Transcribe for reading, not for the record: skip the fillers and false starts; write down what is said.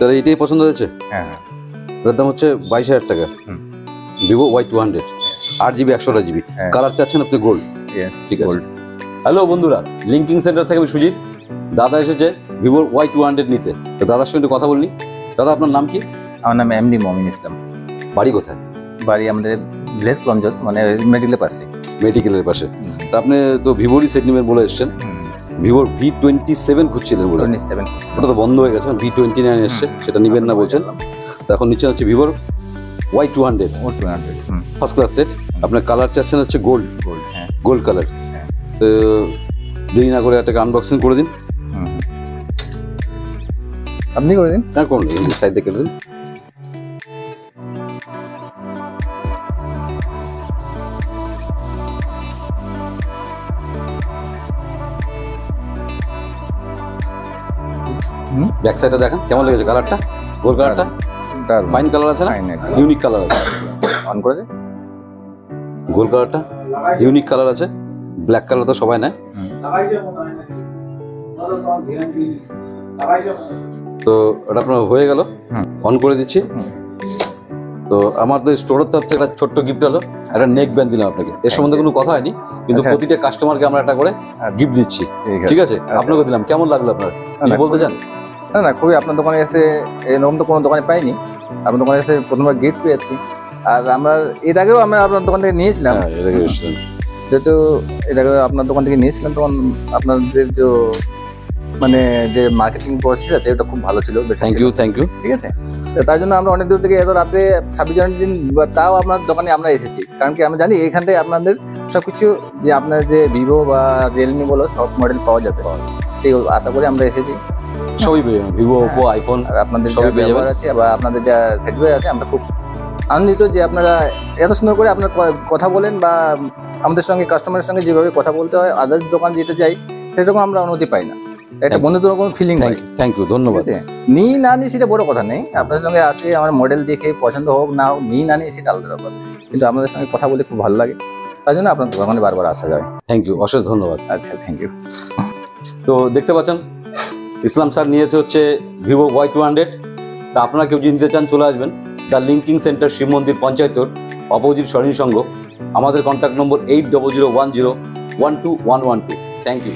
তাহলে এটাই পছন্দ হয়েছে? হ্যাঁ হ্যাঁ। এটার দাম হচ্ছে 22,000 টাকা। Vivo Y200 8GB 128GB। Colour চাচ্ছেন আপনি গোল্ড? ঠিক আছে। হ্যালো বন্ধুরা, লিঙ্কিং সেন্টার থেকে আমি সুজিত। দাদা এসেছে ভিভোর Y200 নিতে। তো দাদার সঙ্গে কথা বলনি। দাদা আপনার নাম কি? আমার নাম এমডি মমিন ইসলাম। বাড়ি কোথায়? বাড়ি আমাদের ভিলেজ প্লঞ্জত, মানে মেডিকেলের পাশে। মেডিকেলের পাশে। তা আপনি তো ভিভোরই সেট নেবেন বলে এসছেন। ভিভোর V27 খুঁজছিলেন বলে। 27 ওটা তো বন্ধ হয়ে গেছে, V29 এসছে, সেটা নিবেন না বলছেন। তো এখন নিচ্ছেন হচ্ছে ভিভোর Y200 ফার্স্ট ক্লাস সেট। আপনার কালার চাচ্ছেন হচ্ছে গোল্ড। হ্যাঁ, গোল্ড কালার। তো দেরি না করে এটাকে আনবক্সিং করে দিন। আপনি করে দিন। হ্যাঁ করুন, এই সাইড থেকে দিন। ব্যাক সাইডটা দেখেন কেমন লেগেছে কালারটা? গোল্ড কালারটা ফাইন কালার আছে না? ইউনিক কালার আছে। অন করে দিন। গোল্ড কালারটা ইউনিক কালার আছে। ব্ল্যাক কালার তো সবাই নেয়। তো এটা আপনার হয়ে গেল, অন করে দিচ্ছি। তো আমার তো স্টোরের তরফ থেকে একটা ছোট্ট গিফট হলো, একটা নেক ব্যান্ড দিলাম আপনাকে। এর সম্বন্ধে কোনো কথা হয়নি, কিন্তু প্রতিটা কাস্টমারকে আমরা একটা করে গিফট দিচ্ছি। ঠিক আছে, আপনাকে দিলাম। কেমন লাগলো আপনার? কিছু বলতে চান? না না, খুবই। আপনার দোকানে এসে এরকম তো কোনো দোকানে পাইনি। আপনার দোকানে এসে প্রথমবার গিফট পেয়েছি। আর আমরা এর আগেও আমরা আপনার দোকান থেকে নিয়েছিলাম, যেহেতু এর আগে আপনার দোকান থেকে নিয়েছিলাম, তখন আপনাদের যে মানে যে মার্কেটিং প্রসেস আছে ওটা খুব ভালো ছিল। Thank you, thank you. ঠিক আছে, তাই জন্য আমরা অনেক দূর থেকে এত রাত্রে 26 জানুয়ারি দিন তাও আপনার দোকানে আমরা এসেছি। কারণ কি আমরা জানি এখান থেকে আপনাদের সবকিছু, যে আপনার যে ভিভো বা রিয়েলমি বলো, সব মডেল পাওয়া যাবে। এই আশা করি আমরা এসেছি। সবই পেয়ে যাবেন, ভিভো, ওপো, আইফোন, আর আপনাদের সবই পেয়ে যাবেন আছে বা আপনাদের যা সার্টিফিকেট আছে। আমরা খুব আনন্দিত যে আপনারা এত সুন্দর করে আপনার কথা বলেন, বা আমাদের সঙ্গে কাস্টমারের সঙ্গে যেভাবে কথা বলতে হয় আদার্স দোকান যেতে যাই সেরকম আমরা অনুমতি পাই না। একটা বন্ধুত্বের কোনো ফিলিং। থ্যাংক ইউ, ধন্যবাদ। নিই না নিই সেটা বড় কথা নেই। আপনার সঙ্গে আসে আমার মডেল দেখে পছন্দ হোক না হোক, নিই না নিই সেটা আলাদা ব্যাপার, কিন্তু আপনাদের সঙ্গে কথা বলে খুব ভালো লাগে। তাই জন্য আপনার দোকানে বারবার আসা যায়। থ্যাংক ইউ, অশেষ ধন্যবাদ। আচ্ছা, থ্যাংক ইউ। তো দেখতে পাচ্ছেন ইসলাম স্যার নিয়েছে হচ্ছে ভিভো Y200। তা আপনারা কেউ যদি নিতে চান চলে আসবেন দ্য লিঙ্কিং সেন্টার, শিব মন্দির, পঞ্চায়েত রোড, অপোজিট স্বর্ণী সংঘ। আমাদের কন্ট্যাক্ট নম্বর 8001012112। Thank you.